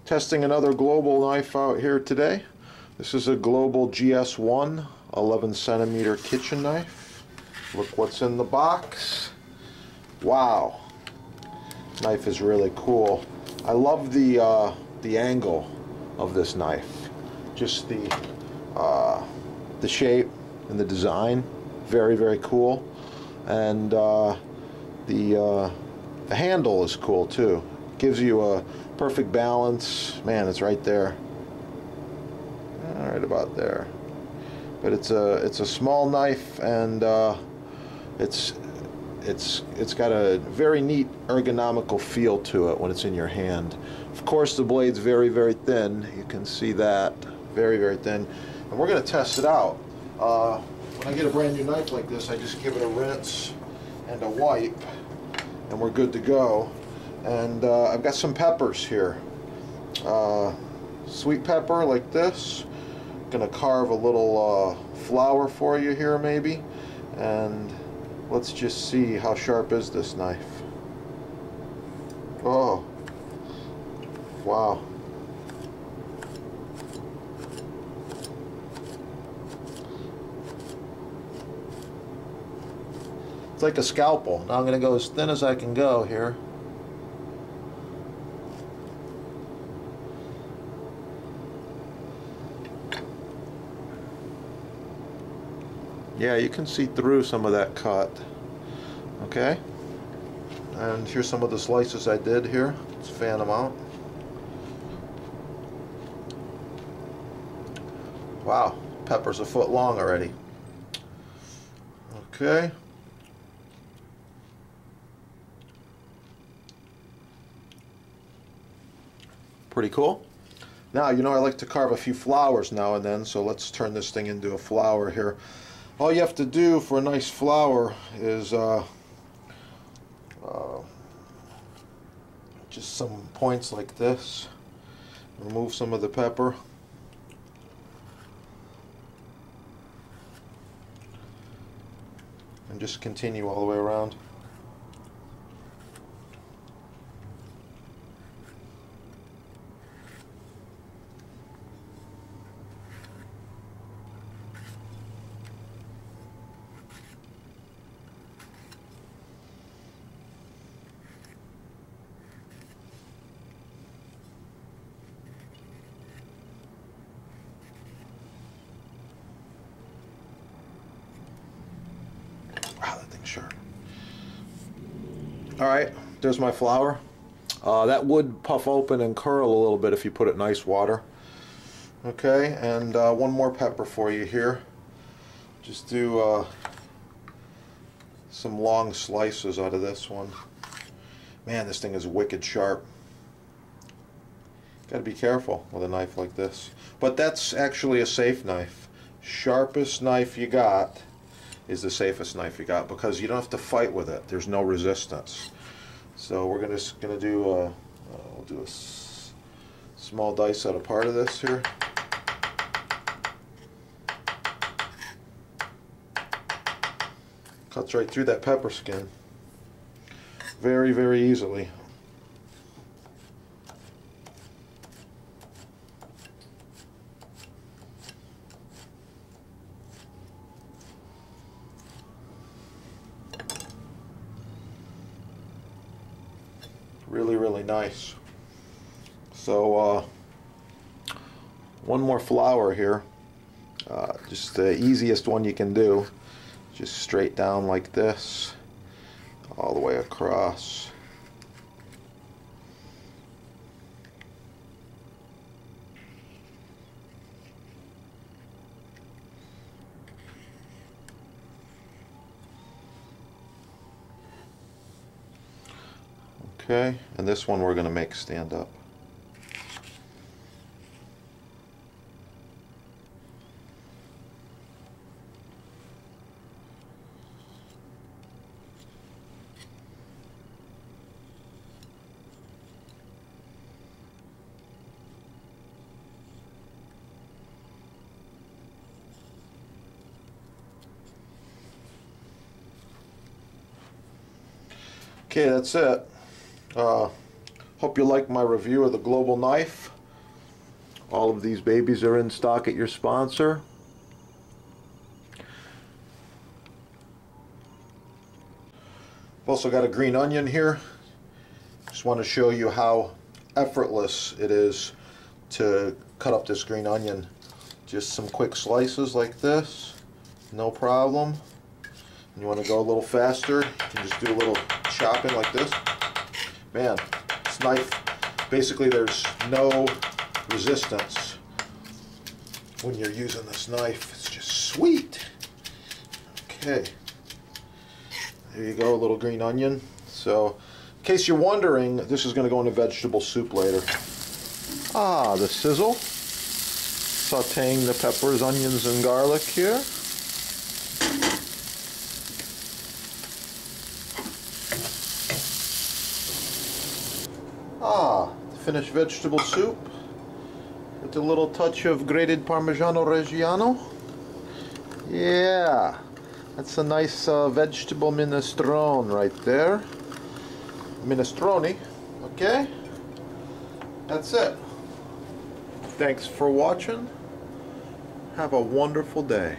Testing another global knife out here today. This is a global GS1 11 centimeter kitchen knife. Look what's in the box. Wow, knife is really cool. I love the angle of this knife. Just the shape and the design, very cool. And the handle is cool too. Gives you a perfect balance. Man, it's right there. Right about there. But it's a small knife, and it's got a very neat ergonomical feel to it when it's in your hand. Of course, the blade's very thin. You can see that, very thin. And we're going to test it out. When I get a brand new knife like this, I just give it a rinse and a wipe, and we're good to go. And I've got some peppers here. Sweet pepper like this. Gonna carve a little flower for you here maybe, and let's just see how sharp is this knife. Oh, wow. It's like a scalpel. Now I'm gonna go as thin as I can go here. Yeah, you can see through some of that cut. Okay, and here's some of the slices I did here. Let's fan them out. Wow, pepper's a foot long already. Okay. Pretty cool. Now, you know I like to carve a few flowers now and then, so let's turn this thing into a flower here. All you have to do for a nice flower is just some points like this. Remove some of the pepper. And just continue all the way around. Wow, that thing's sharp. Alright, there's my flower. That would puff open and curl a little bit if you put it in ice water. Okay, and one more pepper for you here. Just do some long slices out of this one. Man, this thing is wicked sharp. Got to be careful with a knife like this. But that's actually a safe knife. Sharpest knife you got is the safest knife you got, because you don't have to fight with it. There's no resistance. So we're just gonna do we'll do a small dice out of part of this here. Cuts right through that pepper skin very easily. Really nice. So one more flower here, just the easiest one you can do, just straight down like this all the way across. Okay, and this one we're going to make stand up. Okay, that's it. Hope you like my review of the Global knife. All of these babies are in stock at your sponsor. I've also got a green onion here. Just want to show you how effortless it is to cut up this green onion. Just some quick slices like this, no problem. And you want to go a little faster, you can just do a little chopping like this. Man, this knife, basically there's no resistance when you're using this knife. It's just sweet. Okay, there you go, a little green onion. So, in case you're wondering, this is going to go into vegetable soup later. Ah, the sizzle. Sauteing the peppers, onions, and garlic here. Ah, the finished vegetable soup with a little touch of grated Parmigiano Reggiano. Yeah, that's a nice vegetable minestrone right there. Minestrone, okay? That's it. Thanks for watching. Have a wonderful day.